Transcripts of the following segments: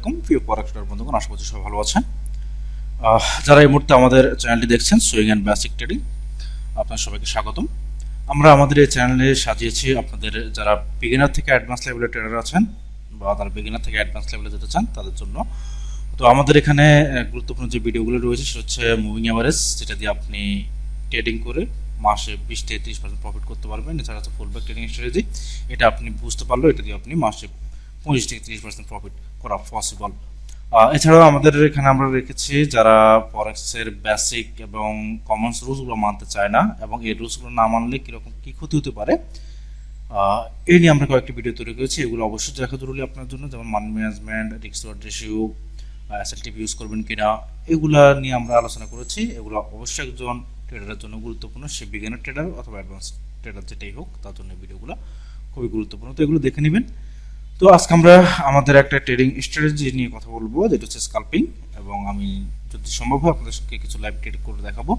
আলাইকুম প্রিয় পড়াশোনার বন্ধুগণ, আশা করছি সবাই ভালো আছেন। যারা এই মুহূর্তে আমাদের চ্যানেলটি দেখছেন সুইং অ্যান্ড বেসিক ট্রেডিং, আপনার সবাইকে স্বাগতম। আমরা আমাদের এই চ্যানেলে সাজিয়েছি আপনাদের যারা বিগিনার থেকে অ্যাডভান্স লেভেলের ট্রেডার আছেন বা যারা বিগিনার থেকে অ্যাডভান্স লেভেলে যেতে চান তাদের জন্য। তো আমাদের এখানে গুরুত্বপূর্ণ যে ভিডিওগুলো রয়েছে সেটা হচ্ছে মুভিং অ্যাভারেজ, যেটা দিয়ে আপনি ট্রেডিং করে মাসে 20-30% প্রফিট করতে পারবেন। এছাড়া হচ্ছে ফুল ব্যাক ট্রেডিং স্ট্র্যাটেজি, এটা আপনি বুঝতে পারলেও এটা দিয়ে আপনি মাসে 25-30% প্রফিট করা পসিবল। এছাড়াও আমাদের এখানে আমরা রেখেছি যারা ফরেক্সের বেসিক এবং কমন রুলসগুলো মানতে চায় না এবং এই রুলসগুলো না মানলে কীরকম কী ক্ষতি হতে পারে এই নিয়ে আমরা কয়েকটি ভিডিও তৈরি করেছি। এগুলো অবশ্যই দেখা জরুরি আপনার জন্য, যেমন money management, risk reward ratio, SLTP use করবেন কিনা, এগুলা নিয়ে আমরা আলোচনা করেছি। এগুলো অবশ্যই একজন ট্রেডারের জন্য গুরুত্বপূর্ণ, সে বিগিনার ট্রেডার অথবা অ্যাডভান্স ট্রেডার যেটাই হোক, তার জন্য ভিডিওগুলো খুবই গুরুত্বপূর্ণ। তো এগুলো দেখে নেবেন। তো আজকে আমরা আমাদের একটা ট্রেডিং স্ট্র্যাটেজি নিয়ে কথা বলবো, যেটা হচ্ছে স্কাল্পিং, এবং আমি যদি সম্ভব হয় আপনাদেরকে কিছু লাইভ ট্রেড করে দেখাবো।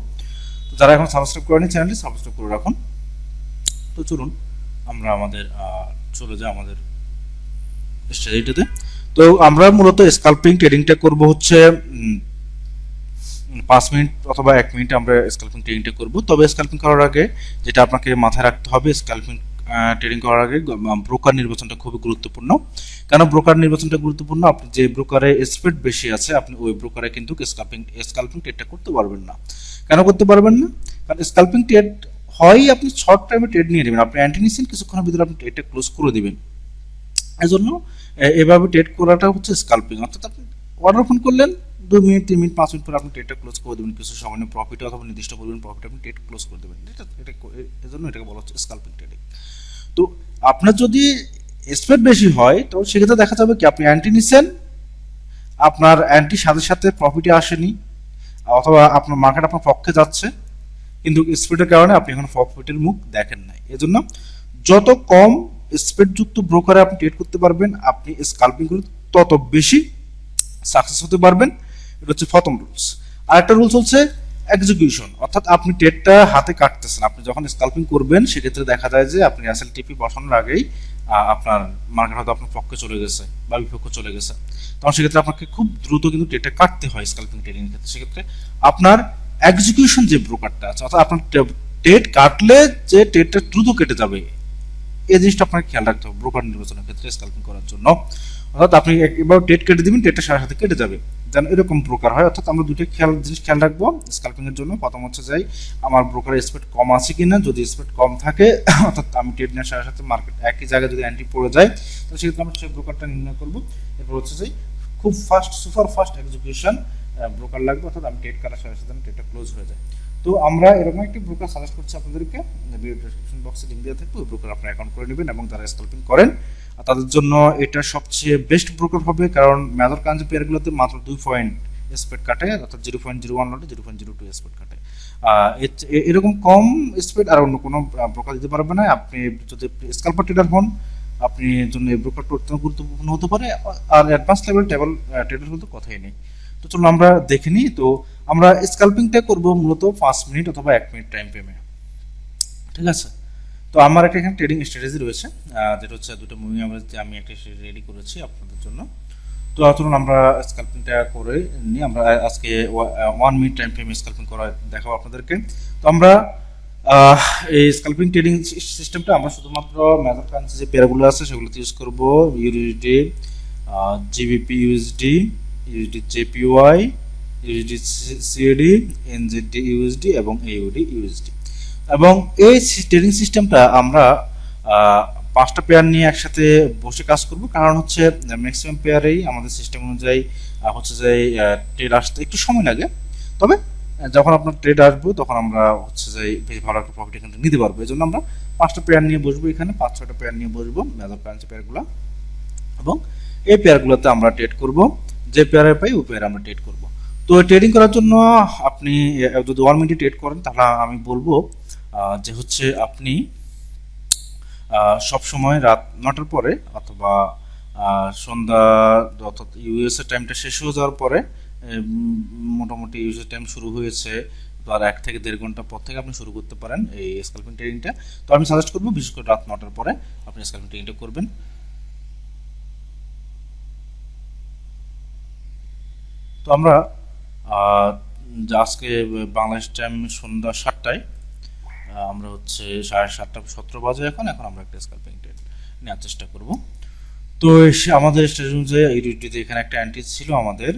তো যারা এখন সাবস্ক্রাইব করেনি চ্যানেলটি সাবস্ক্রাইব করে রাখুন। তো চলুন আমরা আমাদের চলে যাই আমাদের স্ট্র্যাটেজিটাতে। তো আমরা মূলত স্কাল্পিং ট্রেডিংটা করব হচ্ছে 5 মিনিট অথবা 1 মিনিট আমরা স্কাল্পিং ট্রেডিংটা করব। তবে স্কাল্পিং করার আগে যেটা আপনাকে মাথায় রাখতে হবে, স্কাল্পিং ট্রেডিং করার আগে ব্রোকার নির্বাচনটা খুবই গুরুত্বপূর্ণ। কেন ব্রোকার নির্বাচনটা গুরুত্বপূর্ণ? আপনি যে ব্রোকারে স্প্রেড বেশি আছে আপনি ওই ব্রোকারে কিন্তু স্কাল্পিং ট্রেডটা করতে পারবেন না। কেন করতে পারবেন না? কারণ স্কাল্পিং ট্রেড হয় আপনি শর্ট টাইমে ট্রেড নিয়ে নেবেন, আপনি অ্যান্টি নিচ্ছেন, কিছুক্ষণের ভিতরে আপনি ট্রেডটা ক্লোজ করে দিবেন। এজন্য এভাবে ট্রেড করাটা হচ্ছে স্কাল্পিং, অর্থাৎ আপনি অর্ডার ফোন করলেন 2 মিনিট 3 মিনিট 5 মিনিট পরে আপনি ট্রেডটা ক্লোজ করে দেবেন, কিছু সামান্য প্রফিট অথবা নির্দিষ্ট পরিমাণ প্রফিট আপনি ট্রেড ক্লোজ করে দেবেন। এজন্য এটাকে বলা হচ্ছে স্কাল্পিং ট্রেডিং। তো আপনার যদি স্প্রেড বেশি হয় তো সেক্ষেত্রে দেখা যাবে কি আপনি অ্যান্টি নিচ্ছেন, আপনার অ্যান্টি সাথে সাথে প্রফিটে আসেনি, অথবা আপনার মার্কেট আপনার পক্ষে যাচ্ছে কিন্তু স্প্রেডের কারণে আপনি এখন প্রফিটের মুখ দেখেন নাই। এজন্য যত কম স্প্রেডযুক্ত ব্রোকারে আপনি ট্রেড করতে পারবেন, আপনি স্কাল্পিং করে তত বেশি সাকসেস হতে পারবেন। এটা হচ্ছে প্রথম রুলস। আরেকটা রুলস হচ্ছে এক্সিকিউশন, অর্থাৎ আপনি ট্রেডটা হাতে কাটতেছেন। আপনি যখন স্কাল্পিং করবেন সেক্ষেত্রে দেখা যায় যে আপনি এসএলটিপি বসানোর আগেই আপনার মার্কেট হয়তো আপনার পক্ষে চলে গেছে বা বিপক্ষে চলে গেছে, তখন সেক্ষেত্রে আপনাকে খুব দ্রুত কিন্তু ট্রেডটা কাটতে হয় স্কাল্পিং ট্রেডিং ক্ষেত্রে। সেক্ষেত্রে আপনার এক্সিকিউশন যে ব্রোকারটা আছে, অর্থাৎ আপনার ট্রেড কাটলে যে ট্রেডটা দ্রুত কেটে যাবে, এই জিনিসটা আপনাকে খেয়াল রাখতে হবে ব্রোকার নির্বাচনের ক্ষেত্রে স্কাল্পিং করার জন্য। অর্থাৎ আপনি এবার ট্রেড কেটে দিবেন, ট্রেডটা সাথে সাথে কেটে যাবে, যেন এরকম ব্রোকার হয়। অর্থাৎ আমরা দুটো জিনিস খেয়াল রাখবো স্কাল্পিং এর জন্য। প্রথম হচ্ছে যাই আমার ব্রোকারের স্প্রেড কম আছে কিনা, যদি স্প্রেড কম থাকে অর্থাৎ আমি ট্রেড নেওয়ার সাথে সাথে মার্কেট একই জায়গায় যদি অ্যান্টি পড়ে যায় তাহলে সেক্ষেত্রে আমরা সেই ব্রোকারটা নির্ণয় করবো। এরপর হচ্ছে যে খুব সুপার ফাস্ট এক্সিকিউশন ব্রোকার লাগবে, অর্থাৎ আমি ট্রেড করার সাথে সাথে ট্রেডটা ক্লোজ হয়ে যায়। তো আমরা এরকম একটি ব্রোকার সাজেস্ট করছি আপনাদেরকে, ভিডিও ডেসক্রিপশন বক্সে লিংক দেওয়া থাকবে, ওই ব্রোকার আপনারা অ্যাকাউন্ট করে নেবেন এবং যারা স্কাল্পিং করেন তাদের জন্য এটা সবচেয়ে বেস্ট ব্রোকার হবে, কারণ মেজর কারেন্সি পেয়ারগুলোতে মাত্র 2 পয়েন্ট স্প্রেড কাটে, অর্থাৎ 0.01 লটে 0.02 স্প্রেড কাটে। এরকম কম স্প্রেড আর অন্য কোনো ব্রোকার দিতে পারবে না। আপনি যদি স্কাল্পার ট্রেডার হন আপনি জন্য এই ব্রোকারটা অত্যন্ত গুরুত্বপূর্ণ হতে পারে, আর অ্যাডভান্স লেভেল ট্রেডার হলে তো কথাই নেই। তো চলুন আমরা দেখে নিই। তো আমরা স্কাল্পিংটা করব মূলত 5 মিনিট অথবা 1 মিনিট টাইম ফ্রেমে, ঠিক আছে? তো আমার একটা এখানে ট্রেডিং স্ট্র্যাটেজি রয়েছে, যেটা হচ্ছে দুটো মুভিং অ্যাভারেজ দিয়ে আমি একটা রেডি করেছি আপনাদের জন্য। তো চলুন আমরা স্কাল্পিংটা করে নিই। আমরা আজকে 1 মিনিট টাইম ফ্রেমে স্কাল্পিং করা দেখাবো আপনাদেরকে। তো আমরা এই স্কাল্পিং ট্রেডিং সিস্টেমটা আমরা শুধুমাত্র মেজর কারেন্সি যে পেয়ারগুলো আছে সেগুলোতে ইউজ করব, USD, GBP USD, USD JPY, USD CAD, NZD USD এবং এইউডি ইউএসডি। এবং এই ট্রেডিং সিস্টেমটা আমরা 5টা পেয়ার নিয়ে একসাথে বসে কাজ করব, কারণ হচ্ছে ম্যাক্সিমাম পেয়ারেই আমাদের সিস্টেম অনুযায়ী হচ্ছে যে ট্রেড আসতে একটু সময় লাগে। তবে যখন আপনার ট্রেড আসবে তখন আমরা হচ্ছে যে বেশ ভালো একটা প্রফিট এখান থেকে নিতে পারবো। এই জন্য আমরা 5টা পেয়ার নিয়ে বসবো, এখানে 5-6টা পেয়ার নিয়ে বসবো, মেজর কারেন্সি পেয়ারগুলো, এবং এই পেয়ারগুলোতে আমরা ট্রেড করব। যে পেয়ারে পাই ওই পেয়ারে আমরা ট্রেড করব। তো ট্রেডিং করার জন্য আপনি যদি 1 মিনিটে ট্রেড করেন তাহলে আমি বলবো যে হচ্ছে আপনি সব সময় রাত 9টার পরে অথবা সন্ধ্যা, অর্থাৎ ইউএসএ টাইমটা শেষ হয়ে যাওয়ার পরে, মোটামুটি ইউএসএ টাইম শুরু হয়েছে আর 1 থেকে 1.5 ঘন্টা পর থেকে আপনি শুরু করতে পারেন এই স্কাল্পিং ট্রেডিংটা। তো আমি সাজেস্ট করবো বিশেষ করে রাত 9টার পরে আপনি স্কাল্পিং ট্রেডিংটা করবেন। তো আমরা আজকে বাংলাদেশ টাইম সন্ধ্যা 7টায় আমরা হচ্ছে 7:30 বাজে এখন এখন আমরা একটা স্ক্যালপিং ট্রেড নেওয়ার চেষ্টা করব। তো আমাদের স্ট্র্যাটেজি অনুযায়ী এই রুটটিতে এখানে একটা অ্যান্টি ছিল আমাদের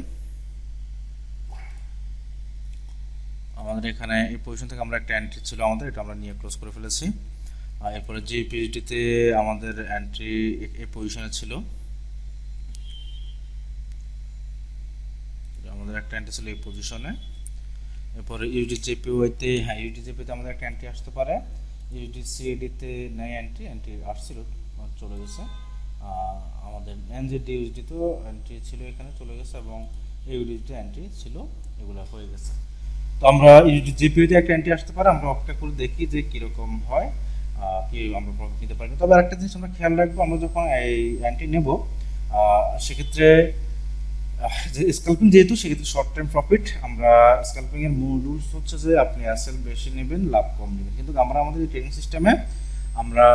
আমাদের এখানে এই পজিশন থেকে আমরা একটা এন্ট্রি ছিল আমাদের, এটা আমরা নিয়ে ক্লোজ করে ফেলেছি। আর এরপরে যে পিরিয়ডটিতে আমাদের এন্ট্রি এই পজিশনে ছিল, আমাদের একটা এন্ট্রি ছিল এই পজিশনে। এরপরে ইউডিজেপিওতে, হ্যাঁ ইউডিজেপিতে আমাদের একটা এন্ট্রি আসতে পারে। ইউডিসিডিতে নেই এন্ট্রি, এন্ট্রি আসছিল চলে গেছে। আমাদের এনজেডি ইউডিতেও এন্ট্রি ছিল, এখানে চলে গেছে, এবং ইউডিতে এন্ট্রি ছিল, এগুলো হয়ে গেছে। তো আমরা জিপিইউতে একটা এন্ট্রি আসতে পারে, আমরা অপেক্ষা করে দেখি যে কিরকম হয়, কি আমরা প্রফিট নিতে পারি। তবে আরেকটা জিনিস আমরা খেয়াল রাখবো, আমরা যখন এই এন্ট্রি নেব সেক্ষেত্রে যে স্ক্যালপিং যেহেতু, সেক্ষেত্রে শর্ট টাইম প্রফিট, আমরা স্ক্যালপিং এর মূল রুলস হচ্ছে যে আপনি অ্যাসেল বেশি নেবেন, লাভ কম নেবেন। কিন্তু আমরা আমাদের এই ট্রেডিং সিস্টেমে আমরা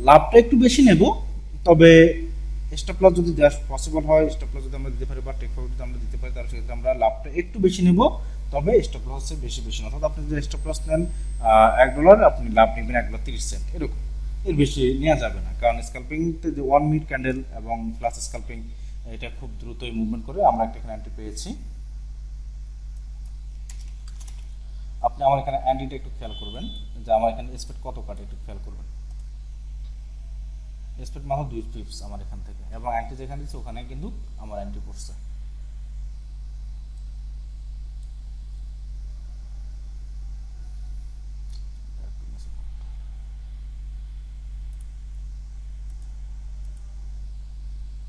লাভটা একটু বেশি নেব, তবে স্টপ লস যদি দেওয়া পসিবল হয়, স্টপ লস যদি আমরা দিতে পারি বা টেক প্রফিট যদি আমরা দিতে পারি, তাহলে সেক্ষেত্রে আমরা লাভটা একটু বেশি নেব, তবে স্টপ লসের বেশি বেশি না। অর্থাৎ আপনি যদি স্টপ লস নেন $1, আপনি লাভ নেবেন $1.30, এরকম, এর বেশি নেওয়া যাবে না। কারণ স্ক্যালপিংতে যে 1 মিনিট ক্যান্ডেল এবং প্লাস স্ক্যালপিং, এটা খুব দ্রুতই মুভমেন্ট করে। আমরা একটা এখানে এন্ট্রি পেয়েছি, আপনি আমার এখানে এন্ট্রিটা একটু খেয়াল করবেন যে আমার এখানে স্পিড কত কাটে, একটু খেয়াল করবেন। স্পিড মাত্র 2 পিপস আমার এখান থেকে, এবং এন্ট্রি যেখানে দিচ্ছে ওখানে কিন্তু আমার এন্ট্রি পড়ছে।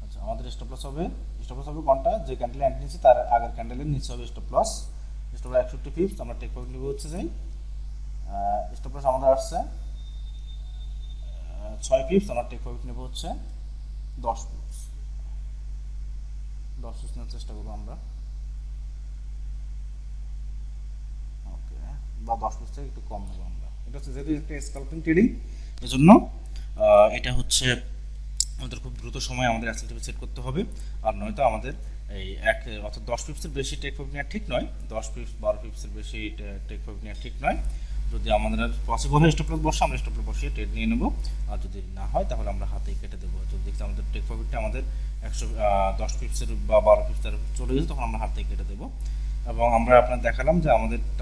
আচ্ছা, আমাদের স্টপ লস হবে কোনটা, যে ক্যান্ডেলে এন্ট্রি নিচ্ছে তার আগের ক্যান্ডেলের নিচে হবে stop loss. Stop loss 61 pips, আমরা টেক প্রফিট নিব হচ্ছে যাই। স্টপ লস আমাদের আসছে 6 পিপস, আমরা টেক প্রফিট নেব হচ্ছে 10 পিপস। 10 পিপস নেওয়ার চেষ্টা করবো আমরা, ওকে, বা 10 পিপস থেকে একটু কম নেবো আমরা। এটা হচ্ছে যেহেতু একটা স্ক্যালপিং ট্রেডিং, এজন্য এটা হচ্ছে আমাদের খুব দ্রুত সময় আমাদের অ্যাসেলটিভি সেট করতে হবে। আর নয়তো আমাদের এই অর্থাৎ 10 পিপসের বেশি টেক প্রফিট নেওয়া ঠিক নয়, 10 পিপস 12 পিপসের বেশি টেক প্রফিট নেওয়া ঠিক নয়। যদি আমাদের পসিবল হয় স্টপ লস বসে, আমরা স্টপ লস বসিয়ে ট্রেড নিয়ে নেবো। আর যদি না হয় তাহলে আমরা হাতেই কেটে দেবো। যদি দেখি আমাদের টেক প্রফিটটা আমাদের 10 পিপসের বা 12 পিপসের চলে গেছে, তখন আমরা হাতেই কেটে দেবো। এবং আমরা আপনার দেখালাম যে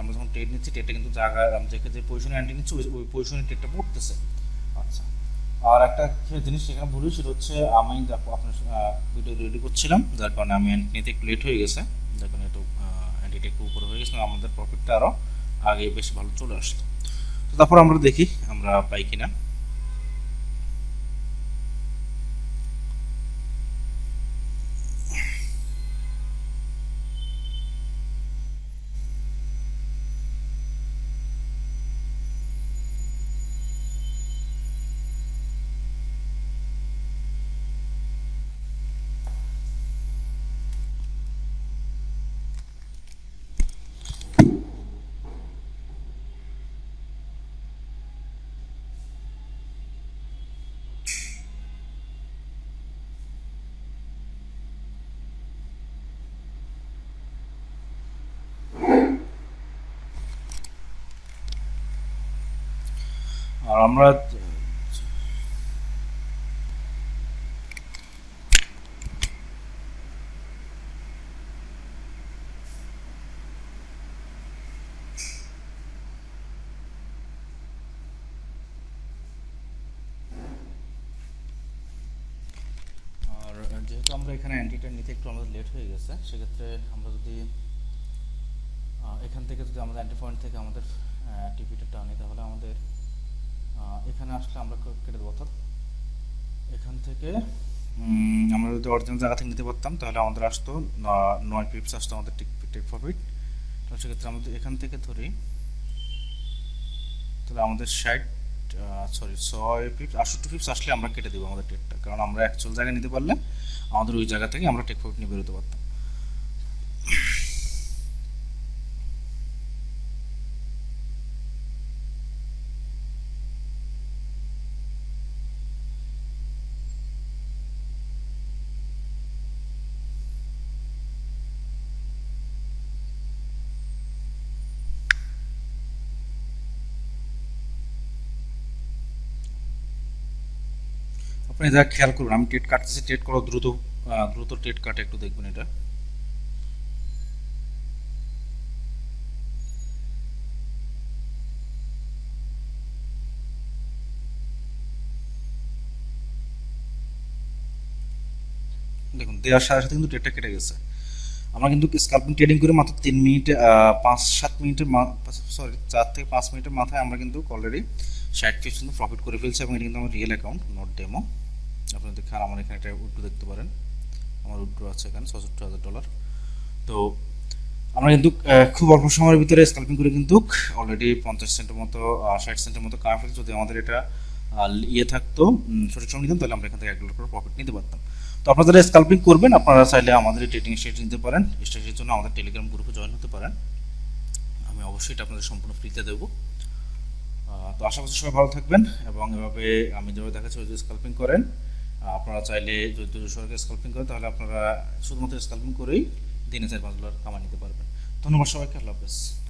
আমরা যখন ট্রেড নিচ্ছি, ট্রেডটা কিন্তু জায়গায় যে পজিশনে এন্ট্রি নিচ্ছি ওই পজিশনে ট্রেডটা পড়তেছে। আচ্ছা, আর একটা জিনিস সেখানে ভুল সেটা হচ্ছে, আমি দেখো আপনার ভিডিও রেডি করছিলাম, যার কারণে আমি অ্যান্টি নিতে একটু লেট হয়ে গেছে, যার কারণে একটু অ্যান্টিটা একটু উপরে হয়ে গেছে, আমাদের প্রফিটটা আরও আগে বেশি ভালো চলে আসতো। তো তারপর আমরা দেখি আমরা পাই কিনা। আর আমরা যেহেতু আমরা এখানে অ্যান্টিটা নিতে একটু আমাদের লেট হয়ে গেছে, সেক্ষেত্রে আমরা যদি এখান থেকে যদি আমাদের অ্যান্টি পয়েন্ট থেকে আমাদের টিপিটা টানি, তাহলে আমাদের এখানে আসলে আমরা কেটে দেবো। অর্থাৎ এখান থেকে আমরা যদি অরিজিনাল জায়গা থেকে নিতে পারতাম, তাহলে আমাদের আসতো 9 পিপস আসতো আমাদের টেক প্রফিট। তো সেক্ষেত্রে আমাদের এখান থেকে ধরি, তাহলে আমাদের 6 পিপস 68 পিপস আসলে আমরা কেটে দেবো আমাদের টেকটা, কারণ আমরা অ্যাকচুয়াল জায়গায় নিতে পারলে আমাদের ওই জায়গা থেকে আমরা টেক প্রফিট নিয়ে বেরোতে পারতাম। আপনি যা খেয়াল করবেন, আমি ট্রেড কাটতেছি, ট্রেড করো দ্রুত, দ্রুত ট্রেড কাটে, একটু দেখবেন এটা। দেখুন দেওয়ার সাথে সাথে কিন্তু ট্রেডটা কেটে গেছে। আমরা কিন্তু স্ক্যালপিং ট্রেডিং করে মাত্র 3 মিনিটে 5-7 মিনিটের, সরি 4 থেকে 5 মিনিটের মাথায় আমরা কিন্তু অলরেডি 60 পিস কিন্তু প্রফিট করে ফেলছি, এবং এটা কিন্তু আমার রিয়েল অ্যাকাউন্ট, নট ডেমো। আপনি দেখেন আমার এখানে একটা উইথড্র দেখতে পারেন, আমার উইথড্র আছে এখানে $৬৬,০০০। তো আমরা কিন্তু খুব অল্প সময়ের ভিতরে স্ক্যালপিং করে কিন্তু অলরেডি 50 সেন্টের মতো, 60 সেন্টের মতো কাজ ফেলছি। যদি আমাদের এটা ইয়ে থাকতো, সঠিক সময় নিতাম, তাহলে আমরা এখান থেকে $1 করে প্রফিট নিতে পারতাম। তো আপনারা যারা স্ক্যালপিং করবেন, আপনারা চাইলে আমাদের ট্রেডিং স্ট্র্যাটেজি নিতে পারেন। স্ট্র্যাটেজির জন্য আমাদের টেলিগ্রাম গ্রুপে জয়েন হতে পারেন, আমি অবশ্যই এটা আপনাদের সম্পূর্ণ ফ্রিতে দেবো। তো আশা করছি সবাই ভালো থাকবেন, এবং এভাবে আমি যেভাবে দেখাচ্ছি যদি স্ক্যালপিং করেন, আপনারা চাইলে যদি সরকারি স্ক্যালপিং করেন, তাহলে আপনারা শুধুমাত্র স্ক্যালপিং করেই দিনে $4-5 কামাই নিতে পারবেন। ধন্যবাদ সবাইকে, আল্লাহ হাফেজ।